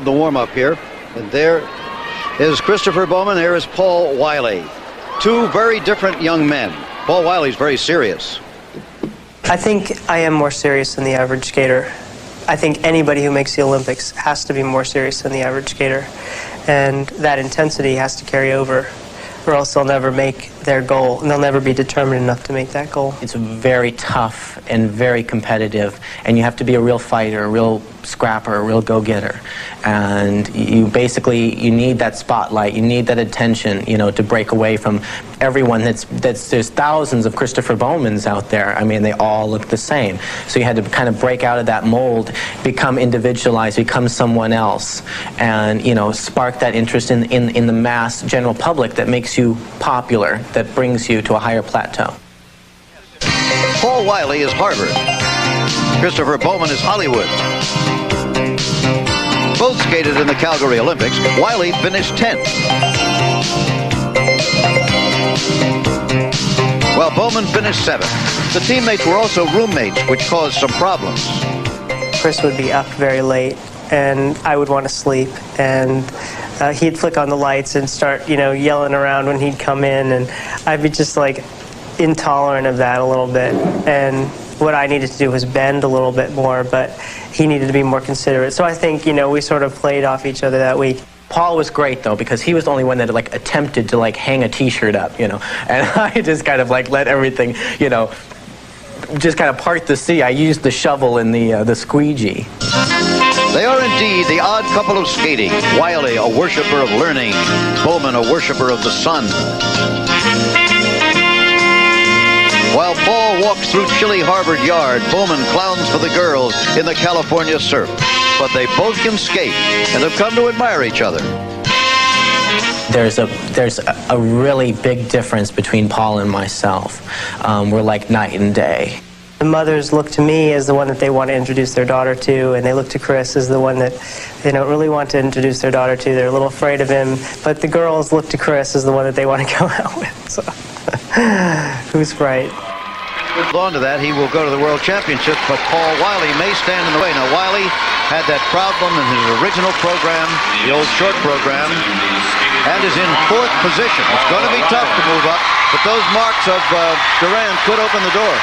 the warm-up here. And there is Christopher Bowman. There is Paul Wylie. Two very different young men. Paul Wylie's very serious. I think I am more serious than the average skater. I think anybody who makes the Olympics has to be more serious than the average skater. And that intensity has to carry over, or else they'll never make their goal, and they'll never be determined enough to make that goal. It's very tough and very competitive, and you have to be a real fighter, a real scrapper, a real go-getter. And you need that spotlight, you need that attention, to break away from everyone there's thousands of Christopher Bowmans out there. I mean, they all look the same. So you had to kind of break out of that mold, become individualized, become someone else, and, spark that interest in the mass general public that makes you popular, that brings you to a higher plateau. Paul Wylie is Harvard. Christopher Bowman is Hollywood. Both skated in the Calgary Olympics. Wylie finished 10th. While Bowman finished 7th. The teammates were also roommates, which caused some problems. Chris would be up very late, and I would want to sleep, and he'd flick on the lights and start, yelling around when he'd come in, and I'd be just like intolerant of that a little bit. And what I needed to do was bend a little bit more, but he needed to be more considerate. So I think, we sort of played off each other that week. Paul was great, though, because he was the only one that attempted to hang a T-shirt up, and I just kind of let everything, just kind of part the sea. I used the shovel and the squeegee. They are indeed the odd couple of skating. Wylie, a worshiper of learning. Bowman, a worshiper of the sun. While Paul walks through chilly Harvard Yard, Bowman clowns for the girls in the California surf. But they both can skate and have come to admire each other. There's a really big difference between Paul and myself. We're like night and day. The mothers look to me as the one that they want to introduce their daughter to, and they look to Chris as the one that they don't really want to introduce their daughter to. They're a little afraid of him, but the girls look to Chris as the one that they want to go out with. So, who's right? On to that, he will go to the World Championships, but Paul Wylie may stand in the way. Now, Wylie had that problem in his original program, the old short program, and is in 4th position. It's going to be tough to move up, but those marks of Duran could open the door.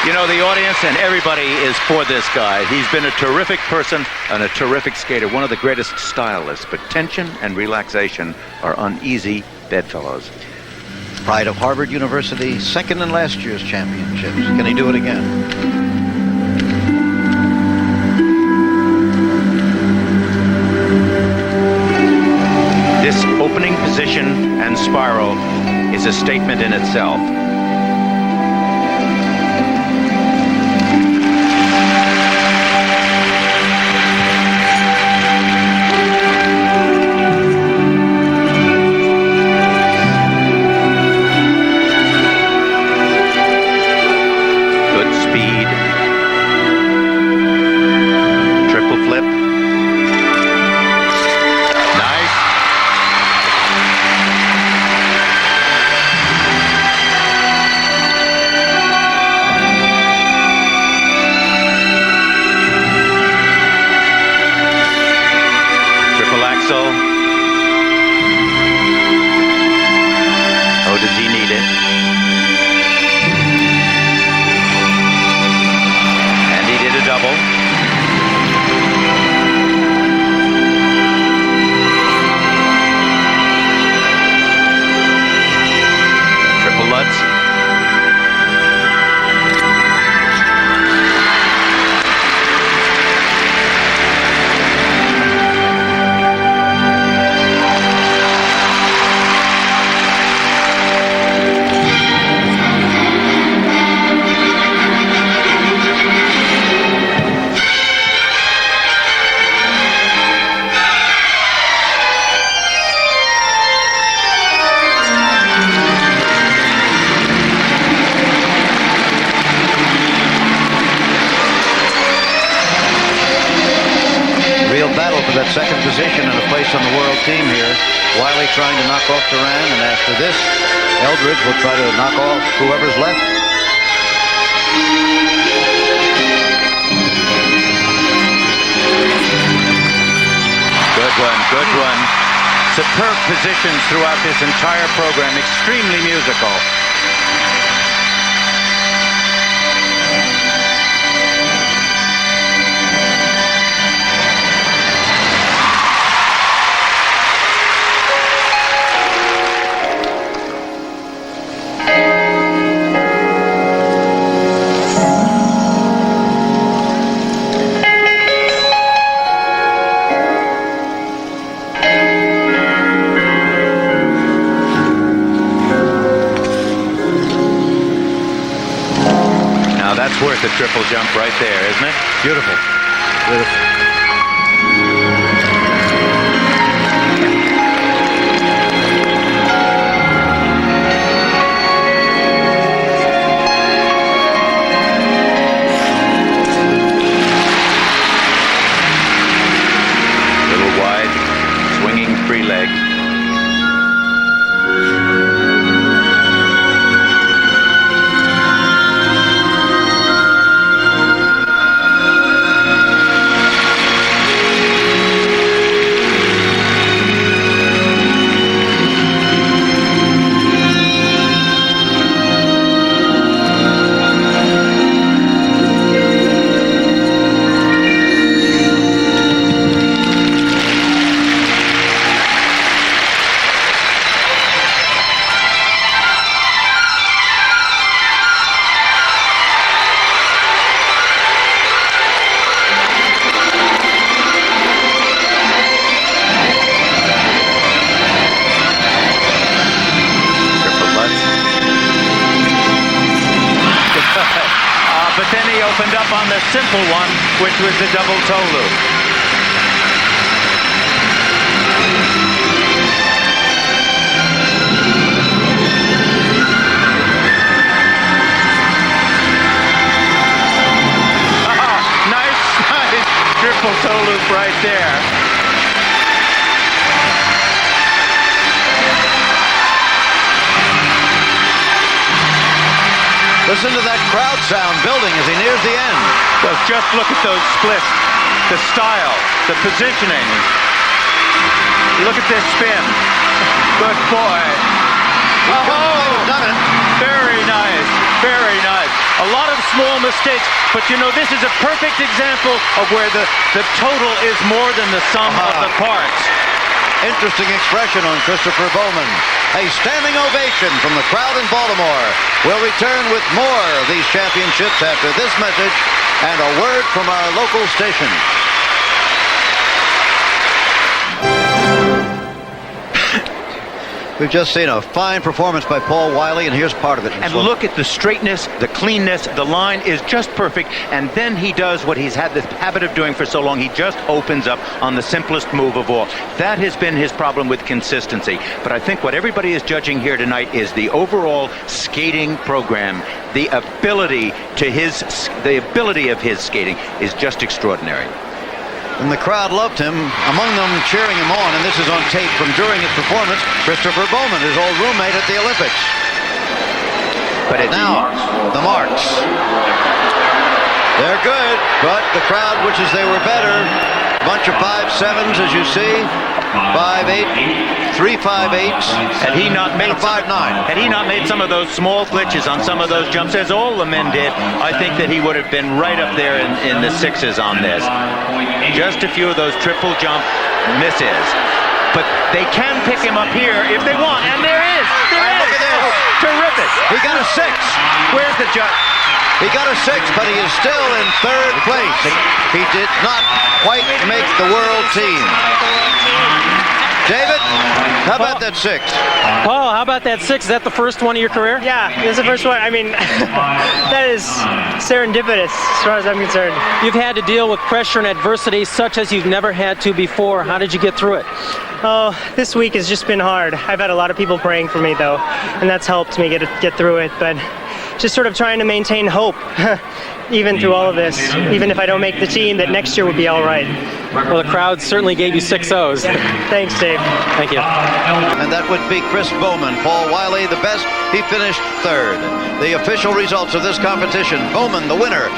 The audience and everybody is for this guy. He's been a terrific person and a terrific skater, one of the greatest stylists, but tension and relaxation are uneasy bedfellows. Pride of Harvard University, second in last year's championships. Can he do it again? This opening position and spiral is a statement in itself. That second position and a place on the world team here. Wylie trying to knock off Duran, and after this, Eldridge will try to knock off whoever's left. Good. one, good one. Superb positions throughout this entire program, extremely musical. That's worth a triple jump right there, isn't it? Beautiful. Beautiful. Little wide, swinging free leg. But then he opened up on the simple one, which was the double toe loop. Nice triple toe loop right there. Listen to that crowd sound building as he nears the end. Well, just look at those splits, the style, the positioning. Look at this spin. Good boy. Oh, done it. Very nice, very nice. A lot of small mistakes, but you know, this is a perfect example of where the total is more than the sum of the parts. Interesting expression on Christopher Bowman. A standing ovation from the crowd in Baltimore. We'll return with more of these championships after this message and a word from our local station. We've just seen a fine performance by Paul Wylie, and here's part of it. And look at the straightness, the cleanness. The line is just perfect. And then he does what he's had the habit of doing for so long. He just opens up on the simplest move of all. That has been his problem with consistency. But I think what everybody is judging here tonight is the overall skating program. The ability of his skating is just extraordinary. And the crowd loved him, among them cheering him on, and this is on tape from during his performance, Christopher Bowman, his old roommate at the Olympics. But now, the marks. They're good, but the crowd wishes they were better. Bunch of 5.7s, as you see. 5.8, 3 5.8s. Had he not made 5.9. Had he not made some of those small glitches on some of those jumps, as all the men did, I think that he would have been right up there in the sixes on this. Just a few of those triple jump misses. But they can pick him up here if they want, and there is. Look at this. Terrific. He got a 6. Where's the jump? He got a 6, but he is still in third place. He did not quite make the world team. David, how about that 6? Paul, how about that 6? Is that the first one of your career? Yeah, it's the first one. I mean, that is serendipitous as far as I'm concerned. You've had to deal with pressure and adversity such as you've never had to before. How did you get through it? Oh, this week has just been hard. I've had a lot of people praying for me, though, and that's helped me get through it. But just sort of trying to maintain hope, even through all of this. Even if I don't make the team, that next year will be all right. Well, the crowd certainly gave you 6 O's. Yeah. Thanks, Dave. Thank you. And that would be Chris Bowman. Paul Wylie, the best. He finished third. The official results of this competition: Bowman, the winner.